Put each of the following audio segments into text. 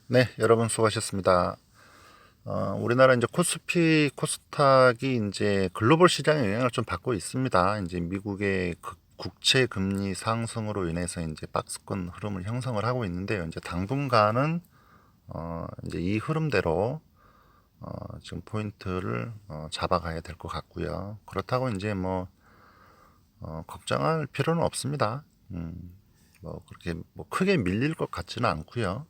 네, 여러분 수고하셨습니다. 우리나라 이제 코스피, 코스닥이 이제 글로벌 시장의 영향을 좀 받고 있습니다. 이제 미국의 국채 금리 상승으로 인해서 이제 박스권 흐름을 형성을 하고 있는데요. 이제 당분간은 이제 이 흐름대로 지금 포인트를 잡아가야 될 것 같고요. 그렇다고 이제 뭐 걱정할 필요는 없습니다. 뭐 그렇게 뭐 크게 밀릴 것 같지는 않고요.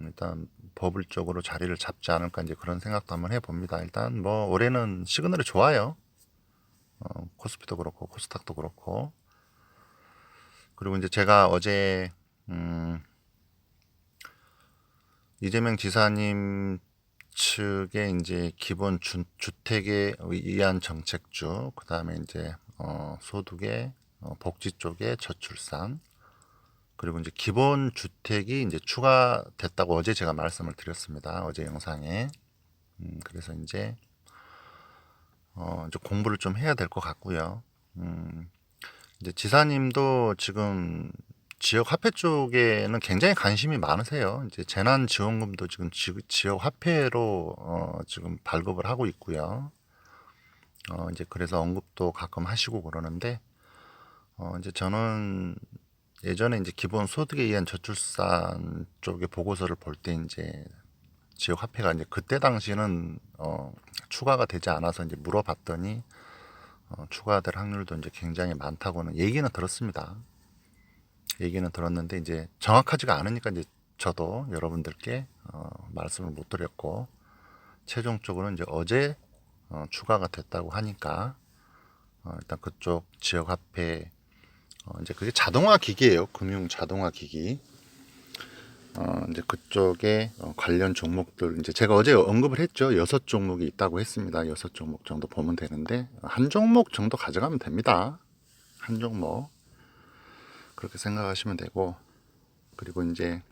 일단 버블 쪽으로 자리를 잡지 않을까 이제 그런 생각도 한번 해봅니다. 일단 뭐 올해는 시그널이 좋아요. 코스피도 그렇고 코스닥도 그렇고. 그리고 이제 제가 어제 이재명 지사님 측의 이제 기본 주택에 의한 정책주, 그 다음에 이제 소득의 복지 쪽에 저출산, 그리고 이제 기본 주택이 이제 추가됐다고 어제 제가 말씀을 드렸습니다. 어제 영상에. 그래서 이제 공부를 좀 해야 될 것 같고요. 이제 지사님도 지금 지역 화폐 쪽에는 굉장히 관심이 많으세요. 이제 재난지원금도 지금 지역 화폐로 지금 발급을 하고 있고요. 이제 그래서 언급도 가끔 하시고 그러는데, 이제 저는 예전에 이제 기본 소득에 의한 저출산 쪽의 보고서를 볼 때 이제 지역 화폐가 이제 그때 당시는 추가가 되지 않아서 이제 물어봤더니 추가될 확률도 이제 굉장히 많다고는 얘기는 들었습니다. 얘기는 들었는데 이제 정확하지가 않으니까 이제 저도 여러분들께 말씀을 못 드렸고, 최종적으로는 이제 어제 추가가 됐다고 하니까 일단 그쪽 지역 화폐, 이제 그게 자동화 기기예요. 금융 자동화 기기. 이제 그쪽에 관련 종목들, 이제 제가 어제 언급을 했죠. 6종목이 있다고 했습니다. 6종목 정도 보면 되는데 한 종목 정도 가져가면 됩니다. 한 종목 그렇게 생각하시면 되고, 그리고 이제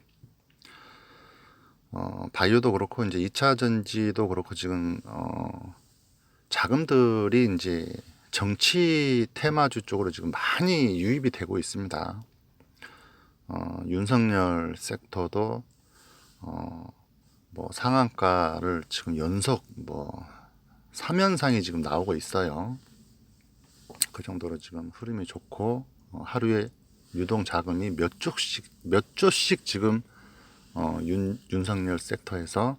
바이오도 그렇고 이제 2차 전지도 그렇고 지금 자금들이 이제 정치 테마주 쪽으로 지금 많이 유입이 되고 있습니다. 윤석열 섹터도 뭐 상한가를 지금 연속 뭐 3연상이 지금 나오고 있어요. 그 정도로 지금 흐름이 좋고, 하루에 유동 자금이 몇 조씩 지금 윤석열 섹터에서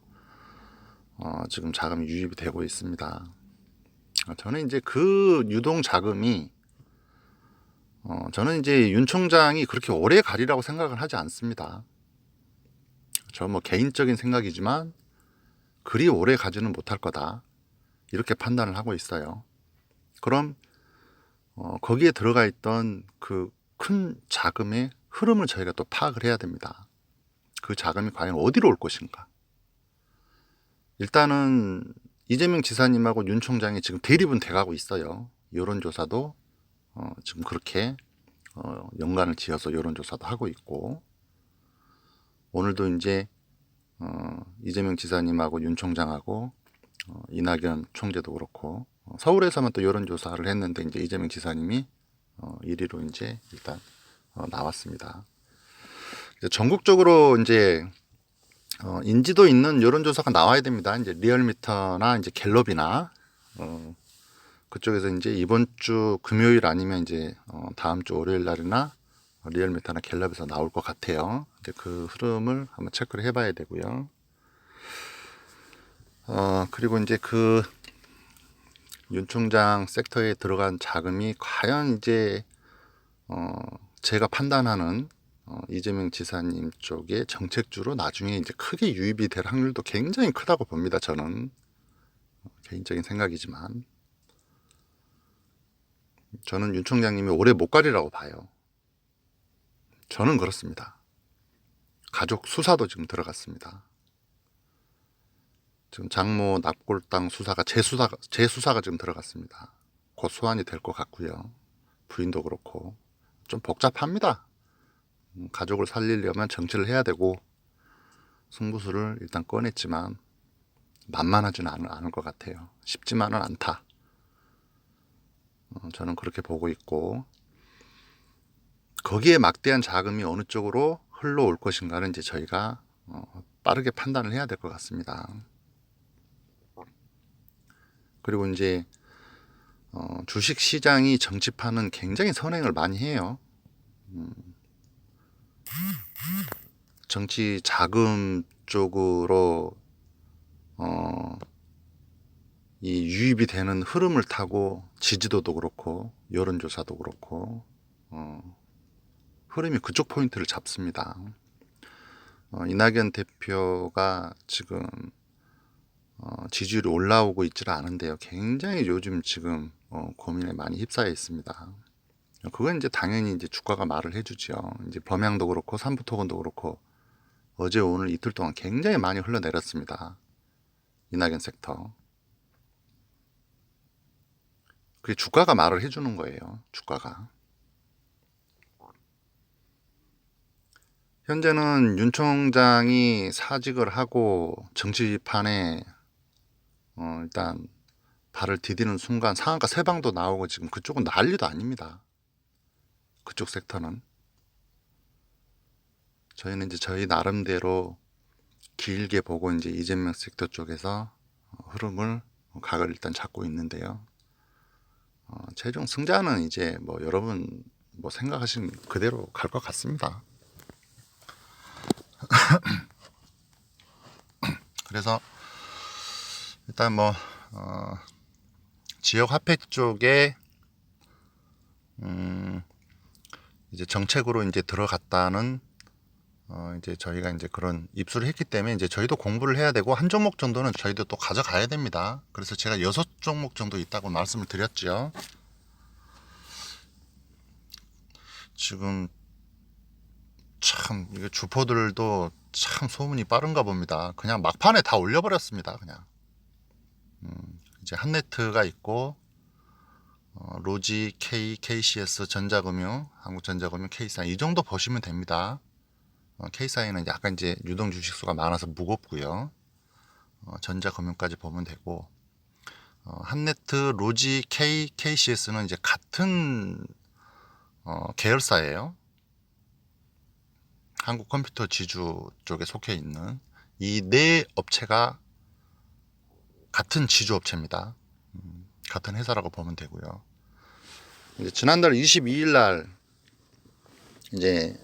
지금 자금이 유입이 되고 있습니다. 저는 이제 그 유동 자금이 저는 이제 윤 총장이 그렇게 오래 가리라고 생각을 하지 않습니다. 저 뭐 개인적인 생각이지만 그리 오래 가지는 못할 거다, 이렇게 판단을 하고 있어요. 그럼 거기에 들어가 있던 그 큰 자금의 흐름을 저희가 또 파악을 해야 됩니다. 그 자금이 과연 어디로 올 것인가. 일단은 이재명 지사님하고 윤 총장이 지금 대립은 돼가고 있어요. 여론조사도 지금 그렇게 연관을 지어서 여론조사도 하고 있고, 오늘도 이제 이재명 지사님하고 윤 총장하고 이낙연 총재도 그렇고 서울에서만 또 여론조사를 했는데 이제 이재명 지사님이 1위로 이제 일단 나왔습니다. 이제 전국적으로 이제 인지도 있는 여론조사가 나와야 됩니다. 이제 리얼미터나 이제 갤럽이나 그쪽에서 이제 이번 주 금요일 아니면 이제 다음 주 월요일 날이나 리얼미터나 갤럽에서 나올 것 같아요. 이제 그 흐름을 한번 체크를 해봐야 되고요. 그리고 이제 그 윤 총장 섹터에 들어간 자금이 과연 이제 제가 판단하는 이재명 지사님 쪽의 정책주로 나중에 이제 크게 유입이 될 확률도 굉장히 크다고 봅니다. 저는 개인적인 생각이지만 저는 윤 총장님이 오래 못 가리라고 봐요. 저는 그렇습니다. 가족 수사도 지금 들어갔습니다. 지금 장모 납골당 수사가 재수사가 지금 들어갔습니다. 곧 소환이 될 것 같고요. 부인도 그렇고 좀 복잡합니다. 가족을 살리려면 정치를 해야 되고 승부수를 일단 꺼냈지만 만만하지는 않을 것 같아요. 쉽지만은 않다. 저는 그렇게 보고 있고, 거기에 막대한 자금이 어느 쪽으로 흘러올 것인가는 이제 저희가 빠르게 판단을 해야 될 것 같습니다. 그리고 이제 주식 시장이 정치판은 굉장히 선행을 많이 해요. 정치 자금 쪽으로 이 유입이 되는 흐름을 타고 지지도도 그렇고 여론조사도 그렇고 흐름이 그쪽 포인트를 잡습니다. 이낙연 대표가 지금 지지율이 올라오고 있지는 않은데요. 굉장히 요즘 지금 고민에 많이 휩싸여 있습니다. 그건 이제 당연히 이제 주가가 말을 해주죠. 이제 범양도 그렇고 삼부토건도 그렇고 어제 오늘 이틀 동안 굉장히 많이 흘러내렸습니다. 이낙연 섹터. 그게 주가가 말을 해주는 거예요. 주가가. 현재는 윤 총장이 사직을 하고 정치판에 일단 발을 디디는 순간 상한가 세 방도 나오고 지금 그쪽은 난리도 아닙니다. 그쪽 섹터는. 저희는 이제 저희 나름대로 길게 보고 이제 이재명 섹터 쪽에서 흐름을 각을 일단 잡고 있는데요. 최종 승자는 이제 뭐 여러분 뭐 생각하신 그대로 갈 것 같습니다. 그래서 일단 뭐 지역 화폐 쪽에 이제 정책으로 이제 들어갔다는 이제 저희가 이제 그런 입수를 했기 때문에 이제 저희도 공부를 해야 되고 한 종목 정도는 저희도 또 가져가야 됩니다. 그래서 제가 6종목 정도 있다고 말씀을 드렸죠. 지금 참 이게 주포들도 참 소문이 빠른가 봅니다. 그냥 막판에 다 올려버렸습니다. 그냥 이제 한네트가 있고 로지, K, KCS, 전자금융, 한국전자금융, K사인 이 정도 보시면 됩니다. K사인은 약간 이제 유동 주식수가 많아서 무겁고요. 전자금융까지 보면 되고 한네트, 로지, K, KCS는 이제 같은 계열사예요. 한국 컴퓨터 지주 쪽에 속해 있는 이 네 업체가 같은 지주 업체입니다. 같은 회사라고 보면 되고요. 이제 지난달 22일 날 이제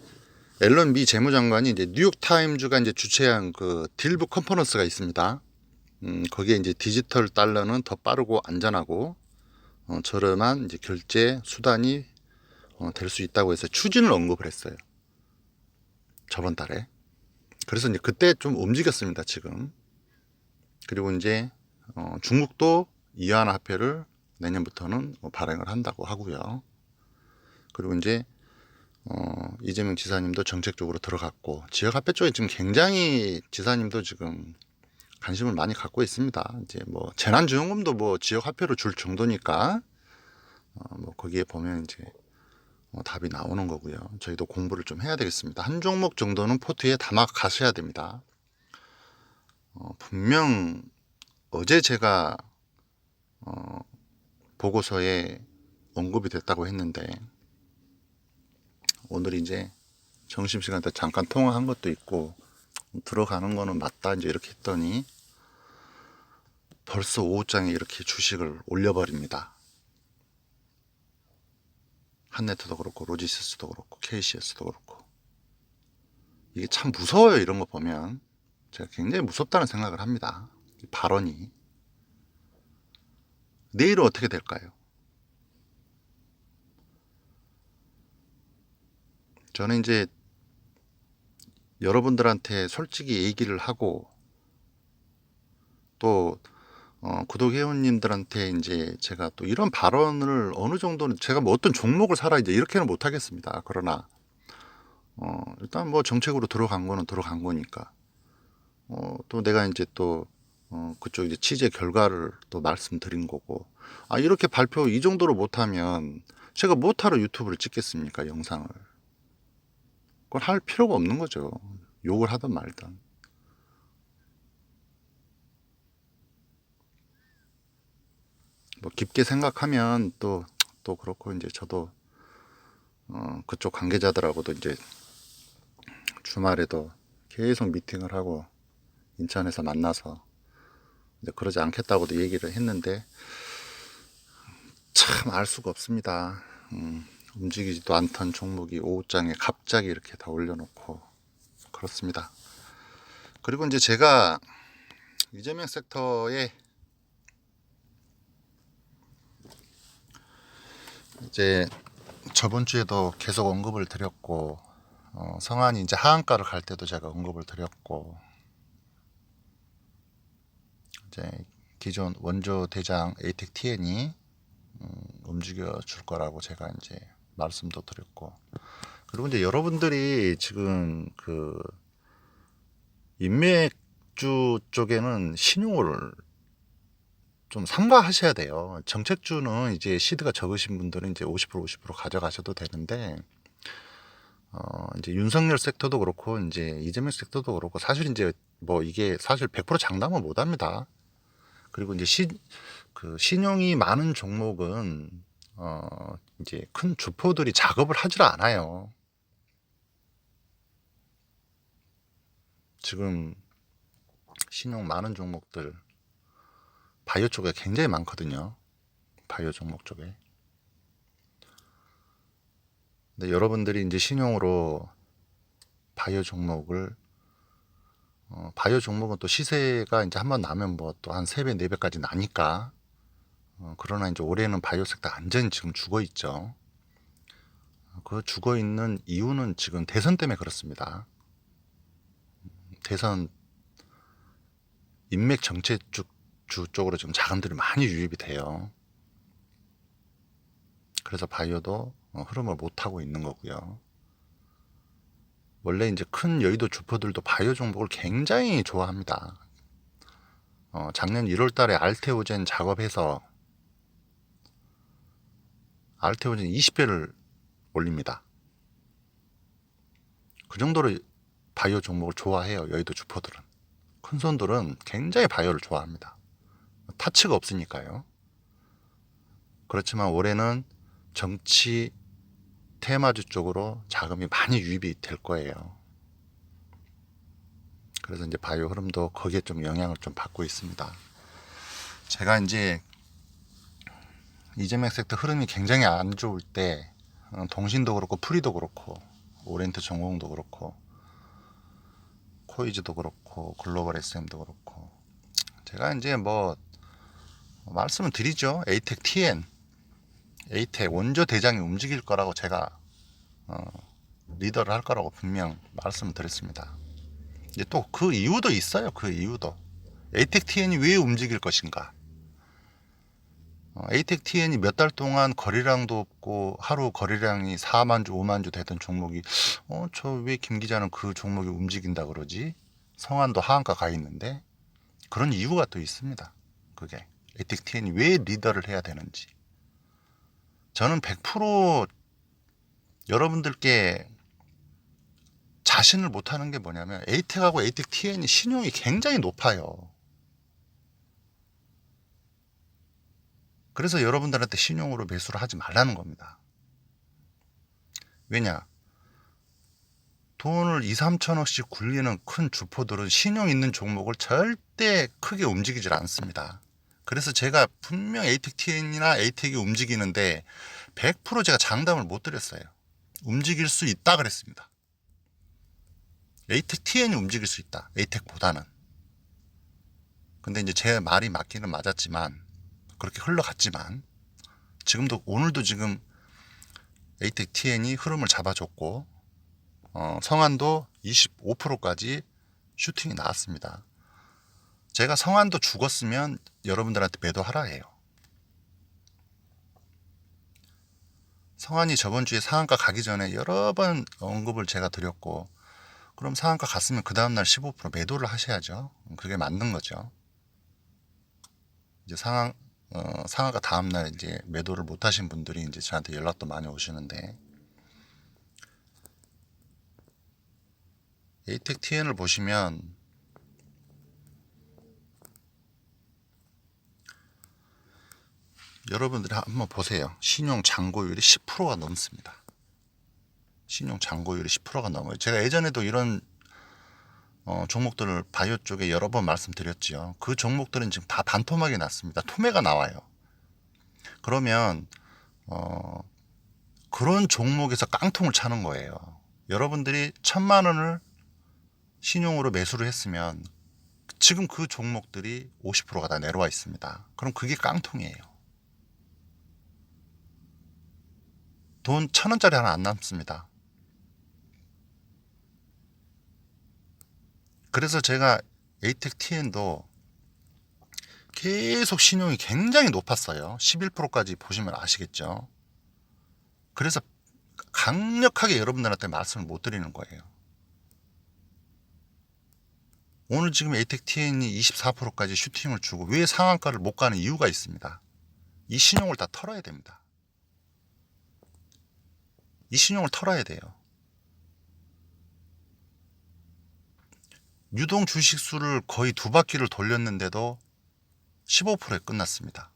앨런 미 재무장관이 이제 뉴욕 타임즈가 이제 주최한 그 딜브 컨퍼런스가 있습니다. 거기에 이제 디지털 달러는 더 빠르고 안전하고 저렴한 이제 결제 수단이 될 수 있다고 해서 추진을 언급을 했어요. 저번 달에. 그래서 이제 그때 좀 움직였습니다. 지금. 그리고 이제 중국도 이완 화폐를 내년부터는 발행을 한다고 하고요. 그리고 이제 이재명 지사님도 정책적으로 들어갔고 지역 화폐 쪽에 지금 굉장히 지사님도 지금 관심을 많이 갖고 있습니다. 이제 뭐 재난지원금도 뭐 지역 화폐로 줄 정도니까 뭐 거기에 보면 이제 답이 나오는 거고요. 저희도 공부를 좀 해야 되겠습니다. 한 종목 정도는 포트에 담아 가셔야 됩니다. 분명 어제 제가 보고서에 언급이 됐다고 했는데 오늘 이제 점심시간 때 잠깐 통화한 것도 있고 들어가는 거는 맞다 이제 이렇게 했더니 벌써 오후장에 이렇게 주식을 올려버립니다. 한네트도 그렇고 로지시스도 그렇고 KCS도 그렇고 이게 참 무서워요. 이런 거 보면 제가 굉장히 무섭다는 생각을 합니다. 이 발언이 내일은 어떻게 될까요? 저는 이제 여러분들한테 솔직히 얘기를 하고 또 구독 회원님들한테 이제 제가 또 이런 발언을 어느 정도는 제가 뭐 어떤 종목을 사라 이제 이렇게는 못 하겠습니다. 그러나 일단 뭐 정책으로 들어간 거는 들어간 거니까 또 내가 이제 또 그쪽 이제 취재 결과를 또 말씀드린 거고 이렇게 발표 이 정도로 못하면 제가 못하러 유튜브를 찍겠습니까? 영상을 그걸 할 필요가 없는 거죠. 욕을 하든 말든. 뭐 깊게 생각하면 또 그렇고 이제 저도 그쪽 관계자들하고도 이제 주말에도 계속 미팅을 하고 인천에서 만나서 이제 그러지 않겠다고도 얘기를 했는데 참 알 수가 없습니다. 움직이지도 않던 종목이 오후장에 갑자기 이렇게 다 올려놓고 그렇습니다. 그리고 이제 제가 이재명 섹터에 이제 저번 주에도 계속 언급을 드렸고 성안이 이제 하한가를 갈 때도 제가 언급을 드렸고 이제 기존 원조 대장 에이텍 TN이 움직여 줄 거라고 제가 이제 말씀도 드렸고, 그리고 이제 여러분들이 지금 그 인맥주 쪽에는 신용을 좀 삼가하셔야 돼요. 정책주는 이제 시드가 적으신 분들은 이제 50% 가져가셔도 되는데, 이제 윤석열 섹터도 그렇고 이제 이재명 섹터도 그렇고 사실 이제 뭐 이게 사실 100% 장담은 못 합니다. 그리고 이제 그 신용이 많은 종목은 이제 큰 주포들이 작업을 하질 않아요. 지금 신용 많은 종목들 바이오 쪽에 굉장히 많거든요. 바이오 종목 쪽에. 근데 여러분들이 이제 신용으로 바이오 종목을 바이오 종목은 또 시세가 이제 한번 나면 뭐 또 한 3배, 4배까지 나니까. 그러나 이제 올해는 바이오 섹터 완전히 지금 죽어 있죠. 그 죽어 있는 이유는 지금 대선 때문에 그렇습니다. 대선 인맥 정책주 쪽으로 지금 자금들이 많이 유입이 돼요. 그래서 바이오도 흐름을 못 하고 있는 거고요. 원래 이제 큰 여의도 주포들도 바이오 종목을 굉장히 좋아합니다. 작년 1월 달에 알테오젠 작업해서 알테오젠 20배를 올립니다. 그 정도로 바이오 종목을 좋아해요. 여의도 주포들은. 큰 손들은 굉장히 바이오를 좋아합니다. 타치가 없으니까요. 그렇지만 올해는 정치 테마주 쪽으로 자금이 많이 유입이 될 거예요. 그래서 이제 바이오 흐름도 거기에 좀 영향을 좀 받고 있습니다. 제가 이제 이재명 섹터 흐름이 굉장히 안 좋을 때 동신도 그렇고 프리도 그렇고 오리엔트 전공도 그렇고 코이즈도 그렇고 글로벌 SM도 그렇고 제가 이제 뭐 말씀을 드리죠. 에이텍 TN 에이텍 원조 대장이 움직일 거라고 제가 리더를 할 거라고 분명 말씀을 드렸습니다. 이제 또 그 이유도 있어요. 그 이유도 에이텍 TN이 왜 움직일 것인가. 에이텍 TN이 몇 달 동안 거래량도 없고 하루 거래량이 4만 주 5만 주 되던 종목이 저 왜 김 기자는 그 종목이 움직인다 그러지? 성안도 하한가 가 있는데. 그런 이유가 또 있습니다. 그게 에이텍 TN이 왜 리더를 해야 되는지. 저는 100% 여러분들께 자신을 못하는 게 뭐냐면 에이텍하고 에이텍 TN이 신용이 굉장히 높아요. 그래서 여러분들한테 신용으로 매수를 하지 말라는 겁니다. 왜냐? 돈을 2, 3천억씩 굴리는 큰 주포들은 신용 있는 종목을 절대 크게 움직이질 않습니다. 그래서 제가 분명 에이텍 TN이나 에이텍이 움직이는데 100% 제가 장담을 못 드렸어요. 움직일 수 있다 그랬습니다. 에이텍 TN이 움직일 수 있다. 에이텍보다는. 근데 이제 제 말이 맞기는 맞았지만 그렇게 흘러갔지만 지금도 오늘도 지금 에이텍 TN이 흐름을 잡아줬고 성안도 25%까지 슈팅이 나왔습니다. 제가 성안도 죽었으면 여러분들한테 매도하라 해요. 성안이 저번 주에 상한가 가기 전에 여러 번 언급을 제가 드렸고 그럼 상한가 갔으면 그 다음날 15% 매도를 하셔야죠. 그게 맞는 거죠. 이제 상한가 다음날 이제 매도를 못 하신 분들이 이제 저한테 연락도 많이 오시는데 에이텍 TN을 보시면 여러분들이 한번 보세요. 신용 잔고율이 10%가 넘습니다. 신용 잔고율이 10%가 넘어요. 제가 예전에도 이런 종목들을 바이오 쪽에 여러 번 말씀드렸지요. 그 종목들은 지금 다 반토막이 났습니다. 토매가 나와요. 그러면 그런 종목에서 깡통을 차는 거예요. 여러분들이 1,000만 원을 신용으로 매수를 했으면 지금 그 종목들이 50%가 다 내려와 있습니다. 그럼 그게 깡통이에요. 돈 1,000원짜리 하나 안 남습니다. 그래서 제가 에이텍 TN도 계속 신용이 굉장히 높았어요. 11%까지 보시면 아시겠죠. 그래서 강력하게 여러분들한테 말씀을 못 드리는 거예요. 오늘 지금 에이텍 TN이 24%까지 슈팅을 주고 왜 상한가를 못 가는 이유가 있습니다. 이 신용을 다 털어야 됩니다. 이 신용을 털어야 돼요. 유동 주식수를 거의 2바퀴를 돌렸는데도 15%에 끝났습니다.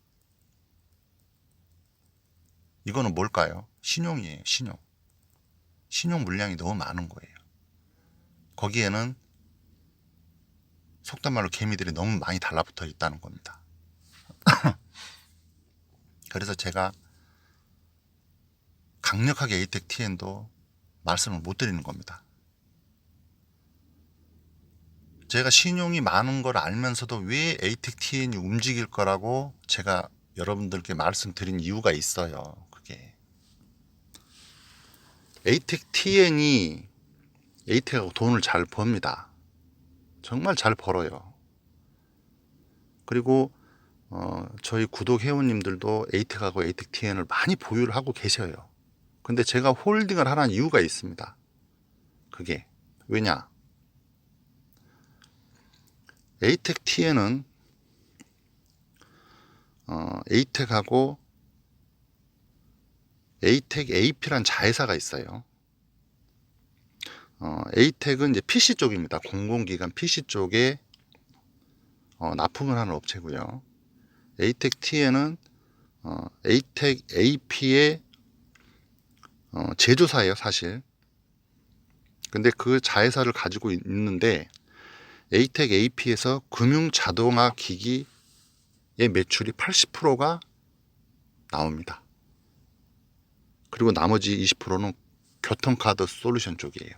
이거는 뭘까요? 신용이에요. 신용. 신용 물량이 너무 많은 거예요. 거기에는 속된 말로 개미들이 너무 많이 달라붙어 있다는 겁니다. 그래서 제가 강력하게 에이텍 TN도 말씀을 못 드리는 겁니다. 제가 신용이 많은 걸 알면서도 왜 에이텍 TN이 움직일 거라고 제가 여러분들께 말씀드린 이유가 있어요. 그게 에이텍 TN이 에이텍하고 돈을 잘 법니다. 정말 잘 벌어요. 그리고 저희 구독 회원님들도 에이텍하고 에이텍 TN을 많이 보유를 하고 계셔요. 근데 제가 홀딩을 하라는 이유가 있습니다. 그게 왜냐? 에이텍 TN은 에이텍하고 에이텍 AP란 자회사가 있어요. 에이텍은 이제 PC 쪽입니다. 공공기관 PC 쪽에 납품을 하는 업체고요. 에이텍 TN은 에이텍 AP의 제조사예요, 사실. 근데 그 자회사를 가지고 있는데 에이텍 AP에서 금융 자동화 기기의 매출이 80%가 나옵니다. 그리고 나머지 20%는 교통카드 솔루션 쪽이에요.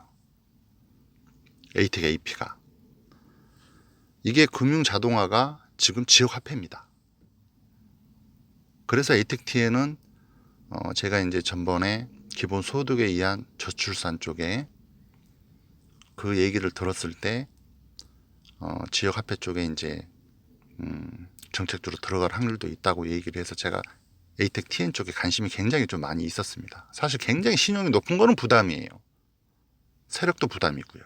에이텍 AP가. 이게 금융 자동화가 지금 지역 화폐입니다. 그래서 에이텍 TN은 제가 이제 전번에 기본 소득에 의한 저출산 쪽에 그 얘기를 들었을 때 지역 화폐 쪽에 이제 정책적으로 들어갈 확률도 있다고 얘기를 해서 제가 에이텍 TN 쪽에 관심이 굉장히 좀 많이 있었습니다. 사실 굉장히 신용이 높은 거는 부담이에요. 세력도 부담이고요.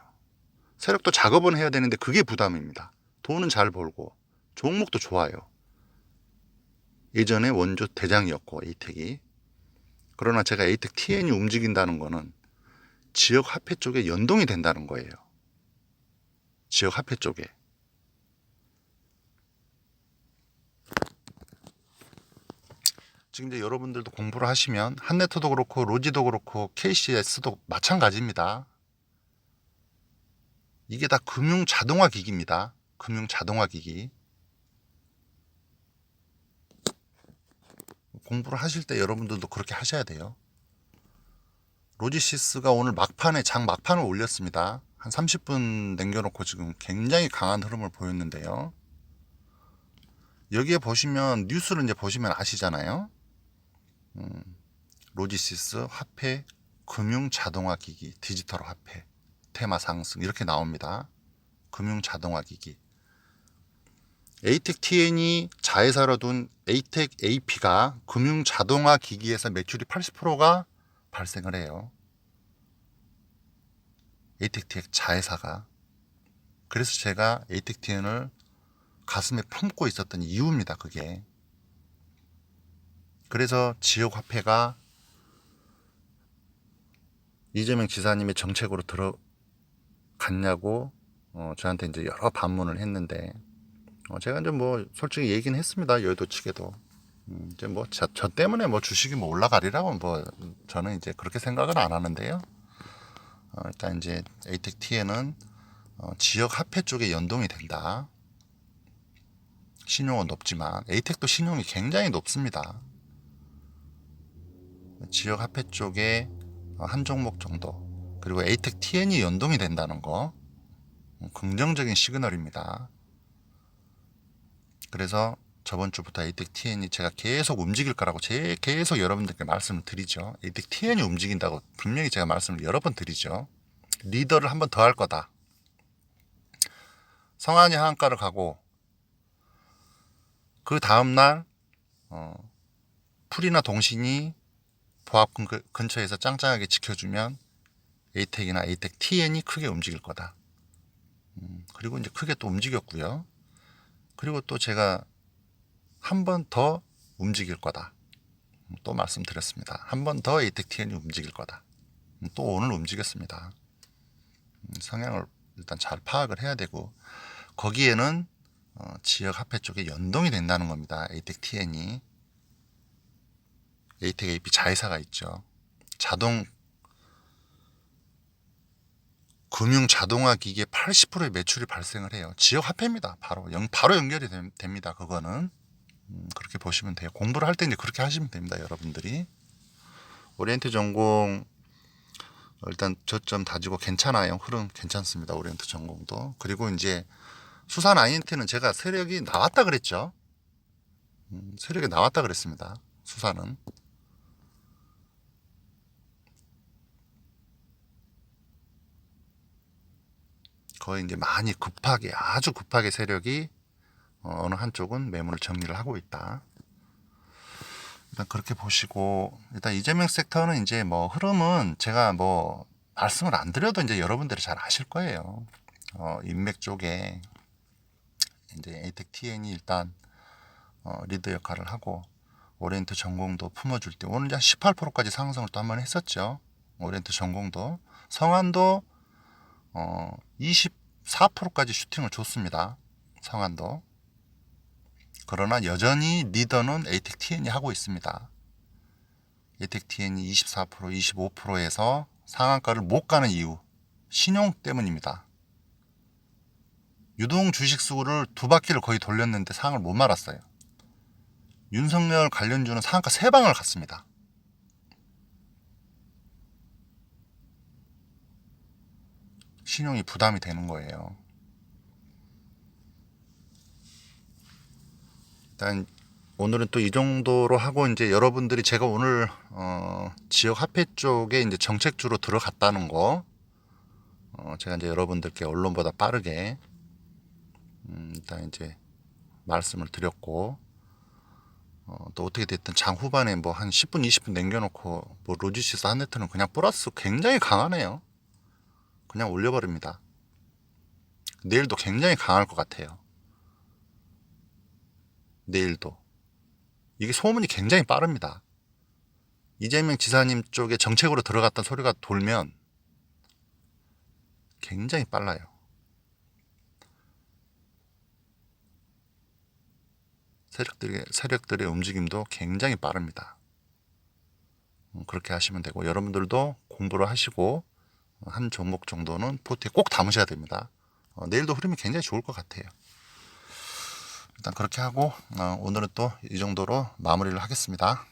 세력도 작업은 해야 되는데 그게 부담입니다. 돈은 잘 벌고 종목도 좋아요. 예전에 원조 대장이었고 에이텍이. 그러나 제가 에이텍 TN이 움직인다는 거는 지역 화폐 쪽에 연동이 된다는 거예요. 지역 화폐 쪽에. 지금 이제 여러분들도 공부를 하시면 한네트도 그렇고 로지도 그렇고 KCS도 마찬가지입니다. 이게 다 금융 자동화 기기입니다. 금융 자동화 기기. 공부를 하실 때 여러분들도 그렇게 하셔야 돼요. 로지시스가 오늘 막판에 장 막판을 올렸습니다. 한 30분 남겨놓고 지금 굉장히 강한 흐름을 보였는데요. 여기에 보시면 뉴스를 이제 보시면 아시잖아요. 로지시스 화폐 금융 자동화 기기 디지털 화폐 테마 상승 이렇게 나옵니다. 금융 자동화 기기. 에이텍 TN이 자회사로 둔 에이텍 AP가 금융 자동화 기기에서 매출이 80%가 발생을 해요. 에이텍 TN 자회사가. 그래서 제가 에이텍 TN을 가슴에 품고 있었던 이유입니다. 그게. 그래서 지역 화폐가 이재명 지사님의 정책으로 들어갔냐고 저한테 이제 여러 반문을 했는데 제가 이제 뭐 솔직히 얘기는 했습니다. 여의도 측에도 이제 뭐 저 때문에 뭐 주식이 뭐 올라가리라고 뭐 저는 이제 그렇게 생각은 안 하는데요. 일단 이제 에이텍 TN은 지역 화폐 쪽에 연동이 된다. 신용은 높지만 에이텍도 신용이 굉장히 높습니다. 지역 화폐 쪽에 한 종목 정도, 그리고 에이텍 TN이 연동이 된다는 거 긍정적인 시그널입니다. 그래서 저번 주부터 에이텍 TN이 제가 계속 움직일 거라고 계속 여러분들께 말씀을 드리죠. 에이텍 TN이 움직인다고 분명히 제가 말씀을 여러 번 드리죠. 리더를 한 번 더 할 거다. 성안이 하한가를 가고 그 다음날 풀이나 동신이 보합 근처에서 짱짱하게 지켜주면 에이텍이나 에이텍 TN이 크게 움직일 거다. 그리고 이제 크게 또 움직였고요. 그리고 또 제가 한 번 더 움직일 거다. 또 말씀드렸습니다. 한 번 더 에이텍 TN이 움직일 거다. 또 오늘 움직였습니다. 성향을 일단 잘 파악을 해야 되고, 거기에는 지역 화폐 쪽에 연동이 된다는 겁니다. 에이텍 TN이. 에이텍 AP 자회사가 있죠. 금융 자동화 기기에 80%의 매출이 발생을 해요. 지역 화폐입니다. 바로 연결이 됩니다. 그거는 그렇게 보시면 돼요. 공부를 할 때 이제 그렇게 하시면 됩니다. 여러분들이. 오리엔트 전공 일단 저점 다지고 괜찮아요. 흐름 괜찮습니다. 오리엔트 전공도. 그리고 이제 수산 INT는 제가 세력이 나왔다 그랬죠. 세력이 나왔다 그랬습니다. 수산은. 거의 이제 많이 아주 급하게 세력이 어느 한쪽은 매물을 정리를 하고 있다. 일단 그렇게 보시고, 일단 이재명 섹터는 이제 뭐 흐름은 제가 뭐 말씀을 안 드려도 이제 여러분들이 잘 아실 거예요. 인맥 쪽에 이제 에이텍 TN이 일단 리드 역할을 하고, 오리엔트 전공도 품어줄 때 오늘 한 18%까지 상승을 또 한번 했었죠. 오리엔트 전공도. 성안도 24%까지 슈팅을 줬습니다. 성안도. 그러나 여전히 리더는 에이텍 TN이 하고 있습니다. 에이텍 TN이 24%, 25%에서 상한가를 못 가는 이유, 신용 때문입니다. 유동 주식수를 2바퀴를 거의 돌렸는데 상을 못 말았어요. 윤석열 관련주는 상한가 3방을 갔습니다. 신용이 부담이 되는 거예요. 일단 오늘은 또 이 정도로 하고, 이제 여러분들이 제가 오늘 지역 화폐 쪽에 이제 정책주로 들어갔다는 거 제가 이제 여러분들께 언론보다 빠르게 일단 이제 말씀을 드렸고, 또 어떻게 됐든 장 후반에 뭐 한 10분 20분 남겨놓고 뭐 로지시스 한네트는 그냥 플러스 굉장히 강하네요. 그냥 올려버립니다. 내일도 굉장히 강할 것 같아요. 내일도. 이게 소문이 굉장히 빠릅니다. 이재명 지사님 쪽에 정책으로 들어갔던 소리가 돌면 굉장히 빨라요. 세력들의 움직임도 굉장히 빠릅니다. 그렇게 하시면 되고, 여러분들도 공부를 하시고 한 종목 정도는 포트에 꼭 담으셔야 됩니다. 내일도 흐름이 굉장히 좋을 것 같아요. 일단 그렇게 하고 오늘은 또 이 정도로 마무리를 하겠습니다.